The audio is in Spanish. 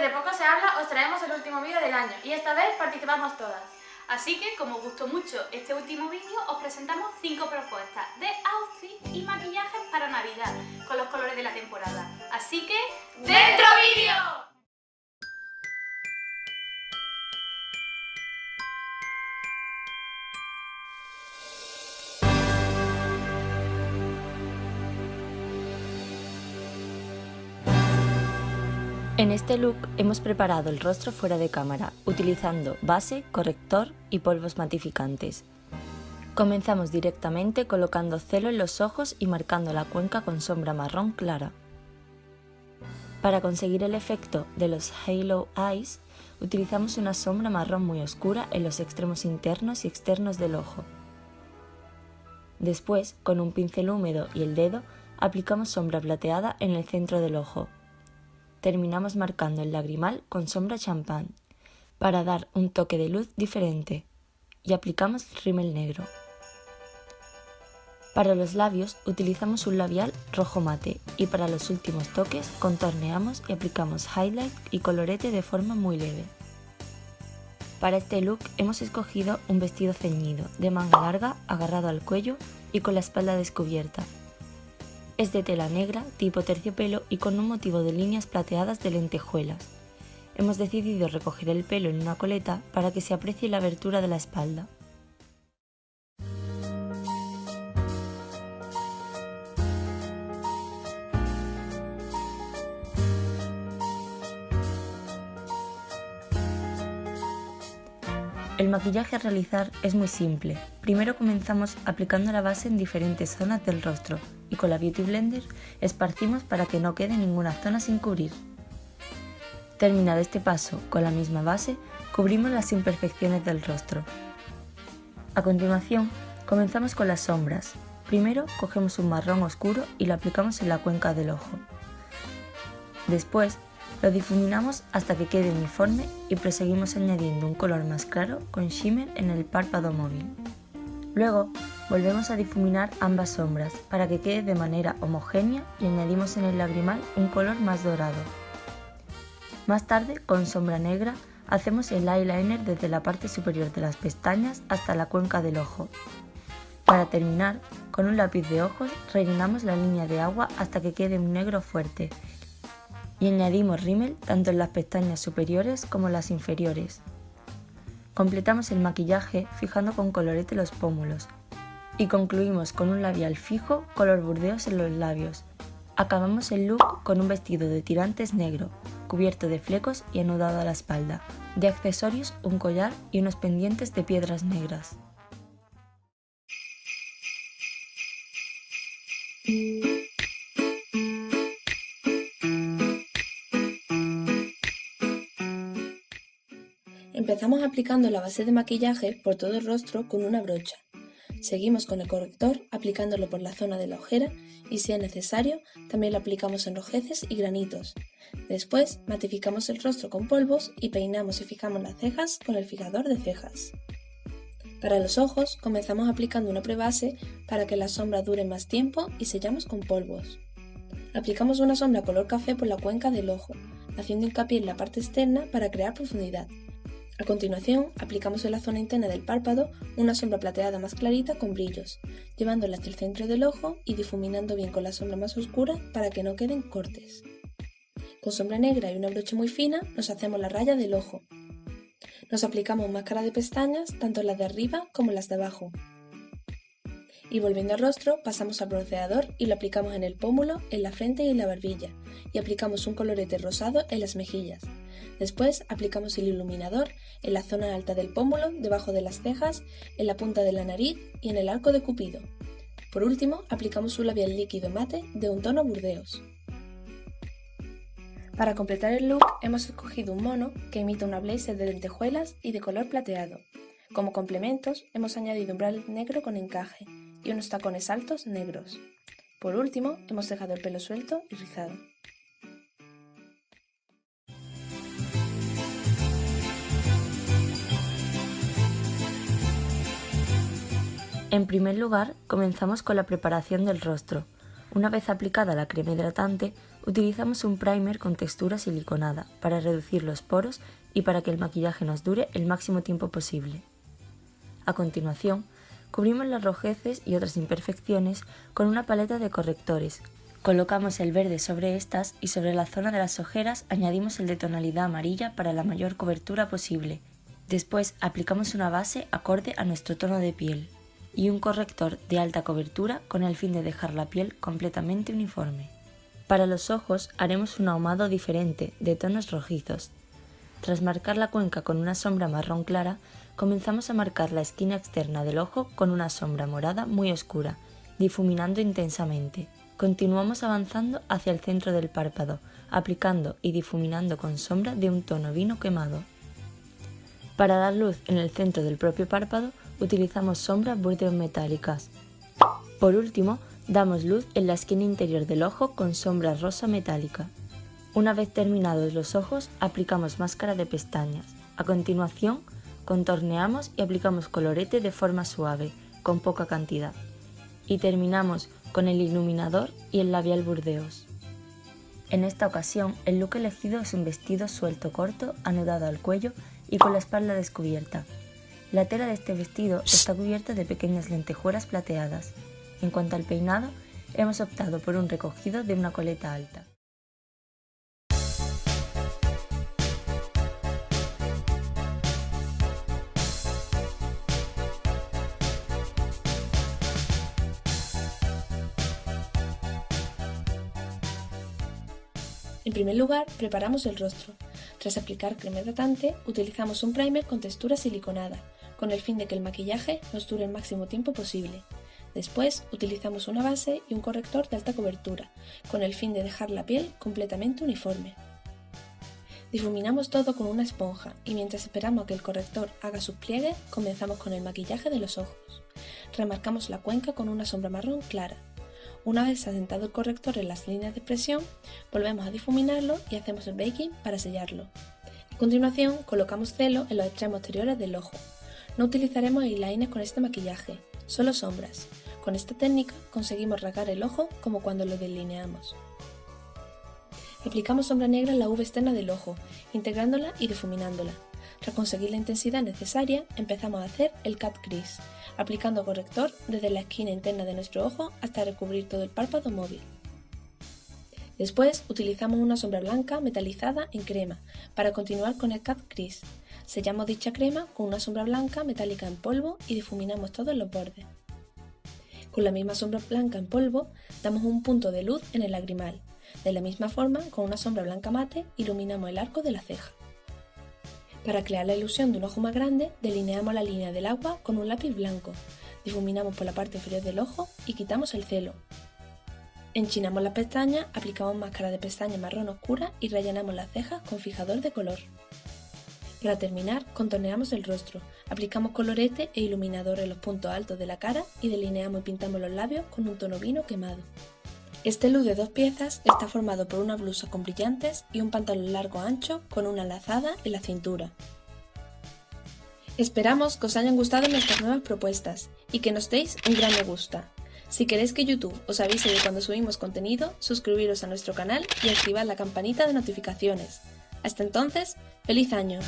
de poco se habla, os traemos el último vídeo del año y esta vez participamos todas. Así que, como os gustó mucho este último vídeo, os presentamos 5 propuestas de outfits y maquillajes para Navidad, con los colores de la temporada. Así que, ¡dentro vídeo! En este look hemos preparado el rostro fuera de cámara, utilizando base, corrector y polvos matificantes. Comenzamos directamente colocando celo en los ojos y marcando la cuenca con sombra marrón clara. Para conseguir el efecto de los Halo Eyes, utilizamos una sombra marrón muy oscura en los extremos internos y externos del ojo. Después, con un pincel húmedo y el dedo, aplicamos sombra plateada en el centro del ojo. Terminamos marcando el lagrimal con sombra champán, para dar un toque de luz diferente, y aplicamos rímel negro. Para los labios utilizamos un labial rojo mate y para los últimos toques contorneamos y aplicamos highlight y colorete de forma muy leve. Para este look hemos escogido un vestido ceñido, de manga larga, agarrado al cuello y con la espalda descubierta. Es de tela negra, tipo terciopelo y con un motivo de líneas plateadas de lentejuelas. Hemos decidido recoger el pelo en una coleta para que se aprecie la abertura de la espalda. El maquillaje a realizar es muy simple. Primero comenzamos aplicando la base en diferentes zonas del rostro y con la Beauty Blender esparcimos para que no quede ninguna zona sin cubrir. Terminado este paso, con la misma base, cubrimos las imperfecciones del rostro. A continuación, comenzamos con las sombras. Primero cogemos un marrón oscuro y lo aplicamos en la cuenca del ojo. Después, lo difuminamos hasta que quede uniforme y proseguimos añadiendo un color más claro con shimmer en el párpado móvil. Luego, volvemos a difuminar ambas sombras para que quede de manera homogénea y añadimos en el lagrimal un color más dorado. Más tarde, con sombra negra, hacemos el eyeliner desde la parte superior de las pestañas hasta la cuenca del ojo. Para terminar, con un lápiz de ojos rellenamos la línea de agua hasta que quede un negro fuerte y añadimos rímel tanto en las pestañas superiores como en las inferiores. Completamos el maquillaje fijando con colorete los pómulos y concluimos con un labial fijo color burdeos en los labios. Acabamos el look con un vestido de tirantes negro, cubierto de flecos y anudado a la espalda. De accesorios, un collar y unos pendientes de piedras negras. Empezamos aplicando la base de maquillaje por todo el rostro con una brocha. Seguimos con el corrector aplicándolo por la zona de la ojera y si es necesario también lo aplicamos en rojeces y granitos. Después matificamos el rostro con polvos y peinamos y fijamos las cejas con el fijador de cejas. Para los ojos comenzamos aplicando una prebase para que las sombras duren más tiempo y sellamos con polvos. Aplicamos una sombra color café por la cuenca del ojo, haciendo hincapié en la parte externa para crear profundidad. A continuación, aplicamos en la zona interna del párpado una sombra plateada más clarita con brillos, llevándola hacia el centro del ojo y difuminando bien con la sombra más oscura para que no queden cortes. Con sombra negra y una brocha muy fina nos hacemos la raya del ojo. Nos aplicamos máscara de pestañas, tanto las de arriba como las de abajo. Y volviendo al rostro, pasamos al bronceador y lo aplicamos en el pómulo, en la frente y en la barbilla, y aplicamos un colorete rosado en las mejillas. Después aplicamos el iluminador en la zona alta del pómulo, debajo de las cejas, en la punta de la nariz y en el arco de Cupido. Por último, aplicamos un labial líquido mate de un tono burdeos. Para completar el look hemos escogido un mono que imita una blazer de lentejuelas y de color plateado. Como complementos hemos añadido un bralette negro con encaje y unos tacones altos negros. Por último, hemos dejado el pelo suelto y rizado. En primer lugar, comenzamos con la preparación del rostro. Una vez aplicada la crema hidratante, Utilizamos un primer con textura siliconada para reducir los poros y para que el maquillaje nos dure el máximo tiempo posible. A continuación, cubrimos las rojeces y otras imperfecciones con una paleta de correctores. Colocamos el verde sobre estas y sobre la zona de las ojeras añadimos el de tonalidad amarilla para la mayor cobertura posible. Después aplicamos una base acorde a nuestro tono de piel y un corrector de alta cobertura con el fin de dejar la piel completamente uniforme. Para los ojos haremos un ahumado diferente de tonos rojizos. Tras marcar la cuenca con una sombra marrón clara, comenzamos a marcar la esquina externa del ojo con una sombra morada muy oscura, difuminando intensamente. Continuamos avanzando hacia el centro del párpado, aplicando y difuminando con sombra de un tono vino quemado. Para dar luz en el centro del propio párpado, utilizamos sombras burdeos metálicas. Por último, damos luz en la esquina interior del ojo con sombra rosa metálica. Una vez terminados los ojos, aplicamos máscara de pestañas. A continuación, contorneamos y aplicamos colorete de forma suave, con poca cantidad. Y terminamos con el iluminador y el labial burdeos. En esta ocasión, el look elegido es un vestido suelto corto, anudado al cuello y con la espalda descubierta. La tela de este vestido está cubierta de pequeñas lentejuelas plateadas. En cuanto al peinado, hemos optado por un recogido de una coleta alta. En primer lugar, preparamos el rostro. Tras aplicar crema hidratante, utilizamos un primer con textura siliconada, con el fin de que el maquillaje nos dure el máximo tiempo posible. Después, utilizamos una base y un corrector de alta cobertura, con el fin de dejar la piel completamente uniforme. Difuminamos todo con una esponja y mientras esperamos a que el corrector haga sus pliegues, comenzamos con el maquillaje de los ojos. Remarcamos la cuenca con una sombra marrón clara. Una vez asentado el corrector en las líneas de expresión, volvemos a difuminarlo y hacemos el baking para sellarlo. A continuación, colocamos celo en los extremos exteriores del ojo. No utilizaremos eyeliner con este maquillaje, solo sombras. Con esta técnica conseguimos rasgar el ojo como cuando lo delineamos. Aplicamos sombra negra en la V externa del ojo, integrándola y difuminándola. Para conseguir la intensidad necesaria, empezamos a hacer el cat crease, aplicando corrector desde la esquina interna de nuestro ojo hasta recubrir todo el párpado móvil. Después utilizamos una sombra blanca metalizada en crema para continuar con el cat crease. Sellamos dicha crema con una sombra blanca metálica en polvo y difuminamos todos los bordes. Con la misma sombra blanca en polvo, damos un punto de luz en el lagrimal. De la misma forma, con una sombra blanca mate, iluminamos el arco de la ceja. Para crear la ilusión de un ojo más grande, delineamos la línea del agua con un lápiz blanco, difuminamos por la parte inferior del ojo y quitamos el celo. Enchinamos las pestañas, aplicamos máscara de pestaña marrón oscura y rellenamos las cejas con fijador de color. Para terminar, contorneamos el rostro, aplicamos colorete e iluminador en los puntos altos de la cara y delineamos y pintamos los labios con un tono vino quemado. Este look de 2 piezas está formado por una blusa con brillantes y un pantalón largo ancho con una lazada en la cintura. Esperamos que os hayan gustado nuestras nuevas propuestas y que nos deis un gran me gusta. Si queréis que YouTube os avise de cuando subimos contenido, suscribiros a nuestro canal y activad la campanita de notificaciones. Hasta entonces, ¡feliz año!